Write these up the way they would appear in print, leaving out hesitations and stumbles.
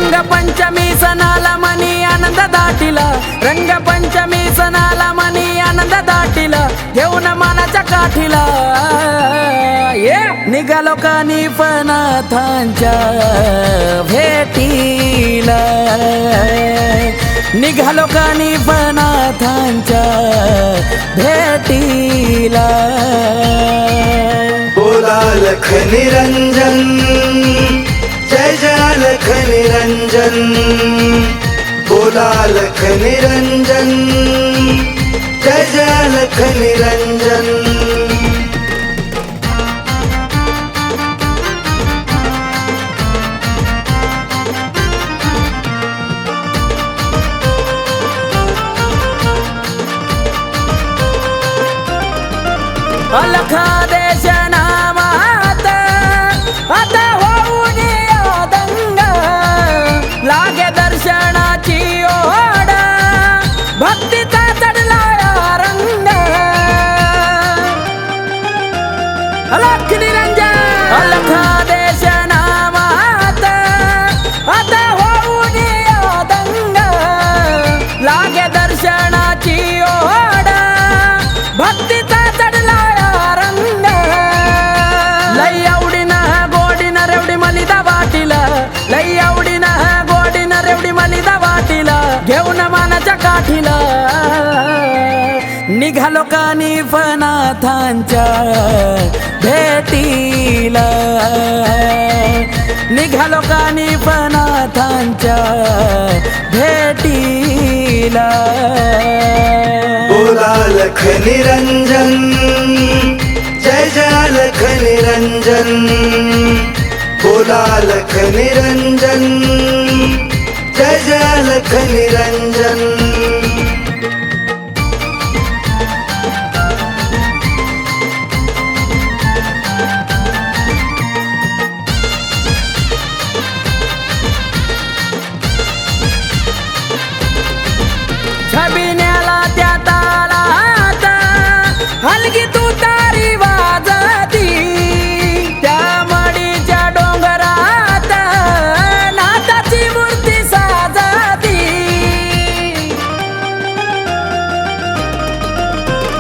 रंगपंचमी सणाला मनी आनंद दाटिला, रंगपंचमी सणाला मनी आनंद दाटिला, घेऊन मानाच्या काठीला निघालो कानिफनाथांच्या भेटीला, निघालो कानिफनाथांच्या भेटीला। बोला लख निरंजन, जय जय लख निरंजन, बोला लख निरंजन, जय जय लख निरंजन। अलखा देश नामात आता होऊन दंग, लागे दर्शनाची ओढ, भक्तीचा चढला रंग। अलख निरंजन, अलखा देश नामात आता होऊन दंग, लागे दर्शनाची ओढ, भक्तीचा चढला रंग। लई आवडीन गोडीन रेवडी मलिदा वाटीला, लई आवडीन गोडीन रेवडी मलिदा वाटीला, घेऊन मानाच्या काठीला निघालो कानिफनाथांच्या भेटीला, निघालो कानिफनाथांच्या भेटीला। बोला लख निरंजन, जय जय लख निरंजन, बोला लख निरंजन, जय जय लख निरंजन। छबिन्याला त्या तालात हलगी तू तारी वाजती, त्या मडीच्या डोंगरात नाथाची मूर्ती साजती।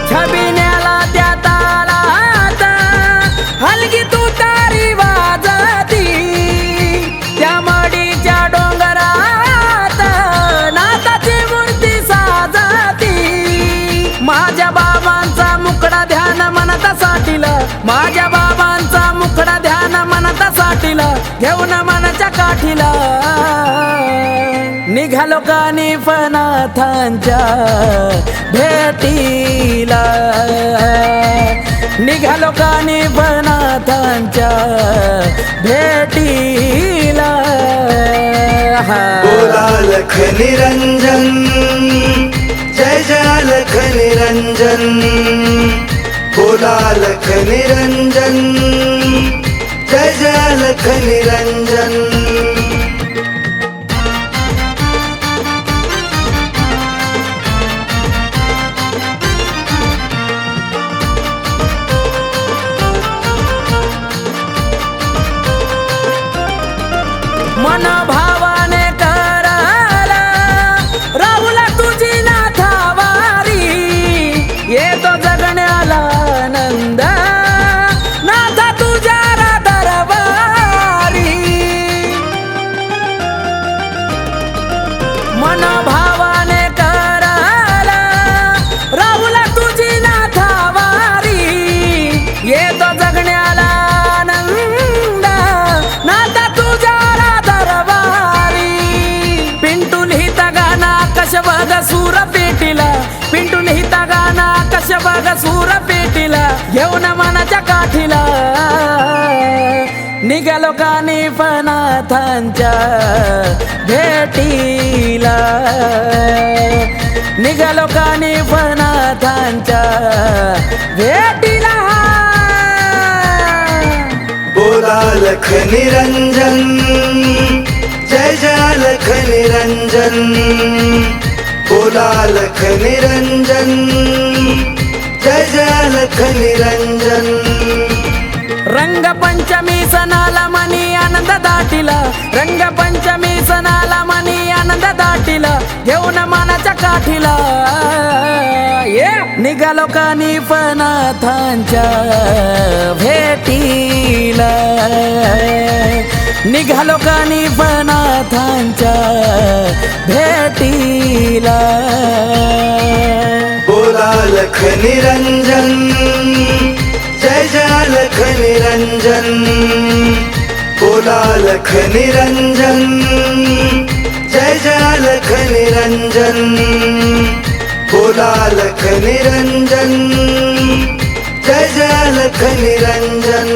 छबिन्याला त्या तालात हलगी तू तारी वाजती, त्या मडीच्या डोंगरात नाथाची मूर्ती साजती। माझ्या बाबांचा मुकडा ध्यान मनात साठीला, माझ्या बाबांचा मुकडा ध्यान मनात साठीला, घेऊन मनाच्या काठीला निघालो कानिफनाथांच्या भेटीला, निघालो कानिफनाथांच्या भेटीला। बोला लख निरंजन, जय जय लख निरंजन, बोला लख निरंजन, जय जय लख निरंजन। मन भावाने कराला राहुला तुझी नाथावारी, येतो जगण्याला आनंद नाथा तुझ्या दरबारी। मन भावाने कराला राहुला तुझी नाथावारी, येतो जगण्याला आनंद नाथा तुझ्या दरबारी। पिंटू लिहिता गाना कश बघ सूर पेटीला, पिंटू लिहिता गाना कश बघ सूर पेटीला, घेऊन मनाच्या काठीला निघालो कानिफनाथांच्या भेटीला, निघालो कानिफनाथांच्या भेटीला। बोला लख निरंजन, जय जय लख निरंजन, बोला लख निरंजन, जय जय लख निरंजन। रंगपंचमी सणाला मनी आनंद दाटिला, रंगपंचमी सणा घेऊन मानाच्या काठीला निघालो कानिफनाथांच्या भेटीला निघालो कानिफनाथांच्या भेटीला बोला लख निरंजन जय जय लख निरंजन बोला लख निरंजन जय जय लख निरंजन बोला लख निरंजन जय जय लख निरंजन